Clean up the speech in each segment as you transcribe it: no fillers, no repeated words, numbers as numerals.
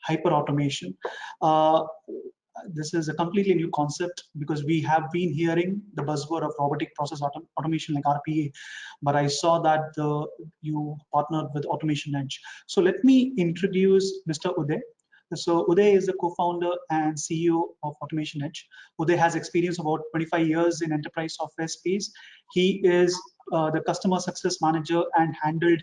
hyper automation. This is a completely new concept because we have been hearing the buzzword of robotic process automation like RPA, but I saw that you partnered with Automation Edge. So let me introduce Mr. Uday. So Uday is the co-founder and CEO of Automation Edge. Uday has experience of about 25 years in enterprise software space. He is the customer success manager and handled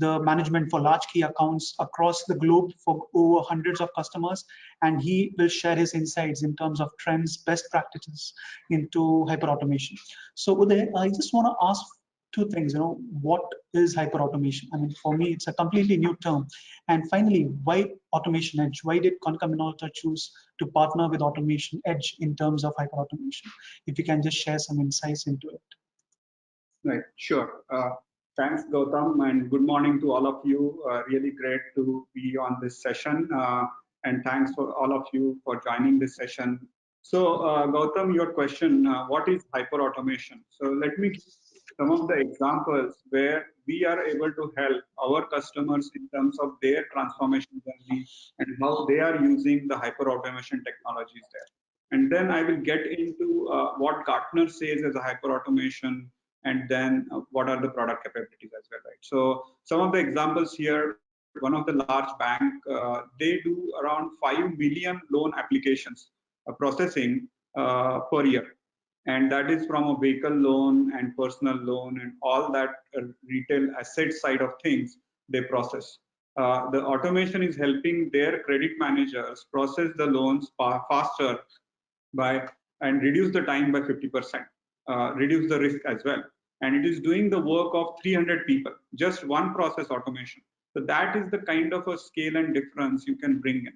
the management for large key accounts across the globe for over hundreds of customers. And he will share his insights in terms of trends, best practices into hyper automation. So Uday, I just want to ask two things. What is hyper automation? I mean, for me, it's a completely new term. And finally, why Automation Edge? Why did Konica Minolta choose to partner with Automation Edge in terms of hyper automation? If you can just share some insights into it. Right, sure. Thanks, Gautam, and good morning to all of you. Really great to be on this session, and thanks for all of you for joining this session. So, Gautam, your question, what is hyper automation? So let me give some of the examples where we are able to help our customers in terms of their transformation journey and how they are using the hyper automation technologies there. And then I will get into what Gartner says as a hyper automation, and then what are the product capabilities as well, right? So some of the examples here, one of the large bank, they do around 5 million loan applications processing per year. And that is from a vehicle loan and personal loan and all that retail asset side of things they process. The automation is helping their credit managers process the loans faster and reduce the time by 50%, reduce the risk as well. And it is doing the work of 300 people, just one process automation. So that is the kind of a scale and difference you can bring in.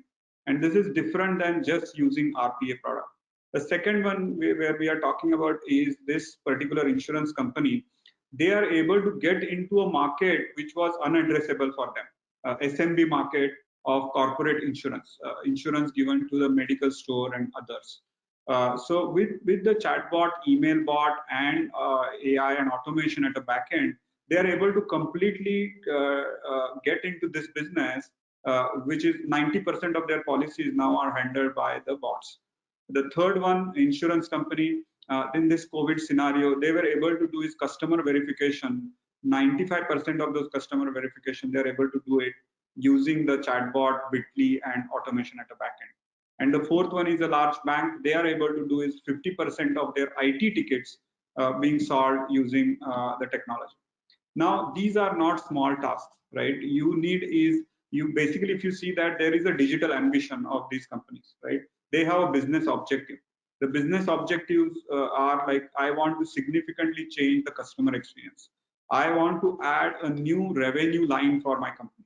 And this is different than just using RPA product. The second one where we are talking about is this particular insurance company. They are able to get into a market which was unaddressable for them, SMB market of corporate insurance, insurance given to the medical store and others. So with the chatbot, email bot, and AI and automation at the back end, they are able to completely get into this business, which is 90% of their policies now are handled by the bots. The third one, insurance company, in this COVID scenario, they were able to do is customer verification. 95% of those customer verification, they're able to do it using the chatbot, Bitly, and automation at the back end. And the fourth one is a large bank. They are able to do is 50% of their IT tickets being solved using the technology. Now, these are not small tasks, right? You basically, if you see that there is a digital ambition of these companies, right? They have a business objective. The business objectives are like, I want to significantly change the customer experience. I want to add a new revenue line for my company.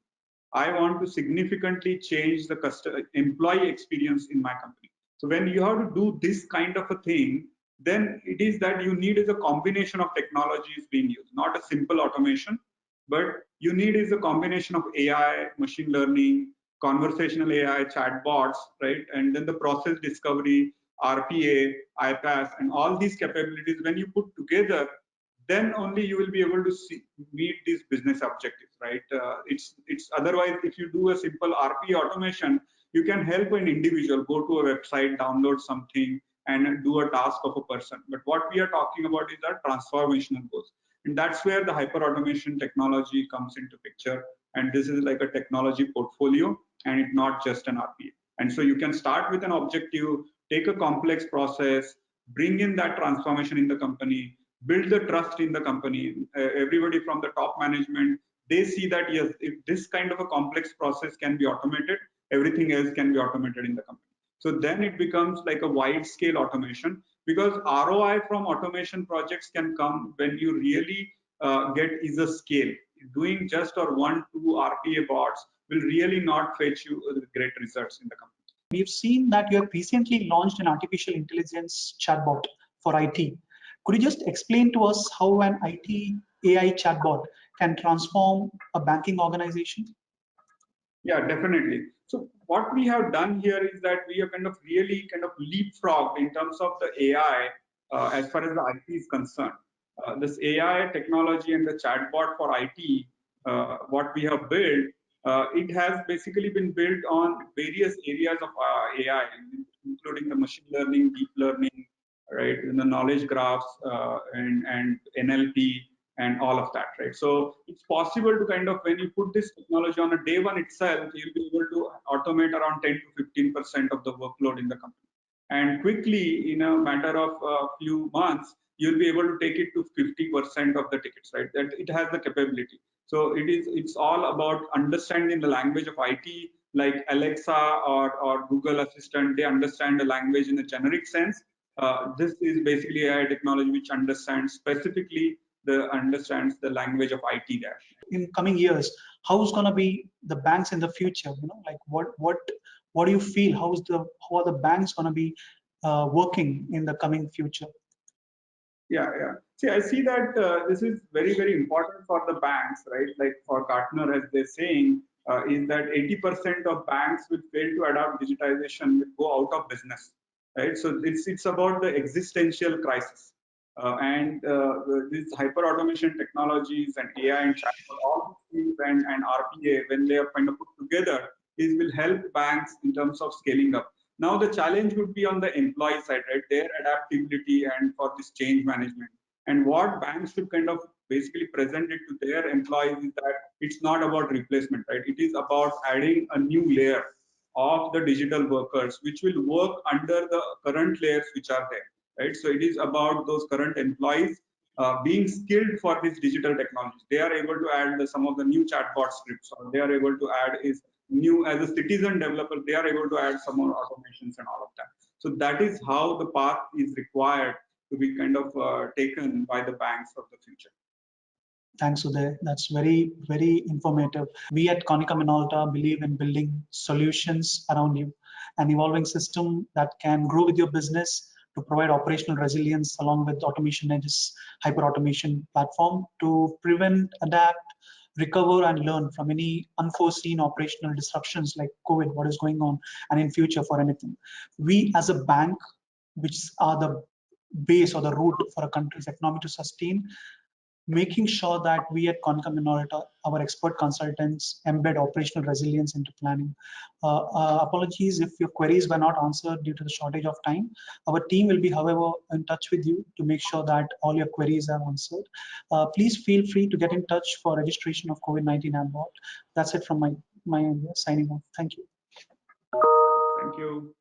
I want to significantly change the employee experience in my company. So when you have to do this kind of a thing, then it is that you need is a combination of technologies being used, not a simple automation, but you need is a combination of AI, machine learning, conversational AI, chatbots, right? And then the process discovery, RPA, iPaaS, and all these capabilities, when you put together, then only you will be able to meet these business objectives, right? It's otherwise, if you do a simple RPA automation, you can help an individual go to a website, download something, and do a task of a person. But what we are talking about is our transformational goals. And that's where the hyper automation technology comes into picture. And this is like a technology portfolio, and it's not just an RPA. And so you can start with an objective, take a complex process, bring in that transformation in the company, build the trust in the company. Everybody from the top management, they see that yes, if this kind of a complex process can be automated, everything else can be automated in the company. So then it becomes like a wide scale automation, because ROI from automation projects can come when you really get is a scale. Doing just or 1-2 RPA bots will really not fetch you great results in the company. We've seen that you have recently launched an artificial intelligence chatbot for IT. Could you just explain to us how an IT AI chatbot can transform a banking organization? Yeah, definitely. So what we have done here is that we have really leapfrogged in terms of the AI as far as the IT is concerned. This AI technology and the chatbot for IT, what we have built It has basically been built on various areas of AI, including the machine learning, deep learning, right, in the knowledge graphs, and NLP, and all of that, right? So it's possible to kind of, when you put this technology on a day one itself, you'll be able to automate around 10 to 15% of the workload in the company. And quickly, in a matter of a few months, you'll be able to take it to 50% of the tickets, right? That it has the capability. So it's all about understanding the language of IT, like Alexa or Google Assistant. They understand the language in a generic sense. This is basically AI technology which understands specifically understands the language of IT there. In coming years, how's going to be the banks in the future? Like what do you feel? How are the banks going to be working in the coming future? Yeah. See, I see that this is very, very important for the banks, right? Like for Gartner, as they're saying, is that 80% of banks will fail to adopt digitization, will go out of business, right? So it's about the existential crisis. These hyper automation technologies and AI and chatbot, all these things, and RPA, when they are kind of put together, these will help banks in terms of scaling up. Now the challenge would be on the employee side, right? Their adaptability and for this change management. And what banks should kind of basically present it to their employees is that it's not about replacement, right? It is about adding a new layer of the digital workers, which will work under the current layers which are there, right? So it is about those current employees being skilled for these digital technologies. They are able to add some of the new chatbot scripts, or they are able to add is new, as a citizen developer, they are able to add some more automations and all of that. So that is how the path is required to be kind of taken by the banks of the future. Thanks, Uday. That's very, very informative. We at Konica Minolta believe in building solutions around you, an evolving system that can grow with your business to provide operational resilience along with Automation Edge's hyper automation platform to prevent, adapt, recover and learn from any unforeseen operational disruptions like COVID, what is going on, and in future for anything. We as a bank, which are the base or the root for a country's economy to sustain, making sure that we at Konica Minolta, our expert consultants, embed operational resilience into planning. Apologies if your queries were not answered due to the shortage of time. Our team will be, however, in touch with you to make sure that all your queries are answered. Please feel free to get in touch for registration of COVID-19 AppBot. That's it from my end. Signing off. Thank you. Thank you.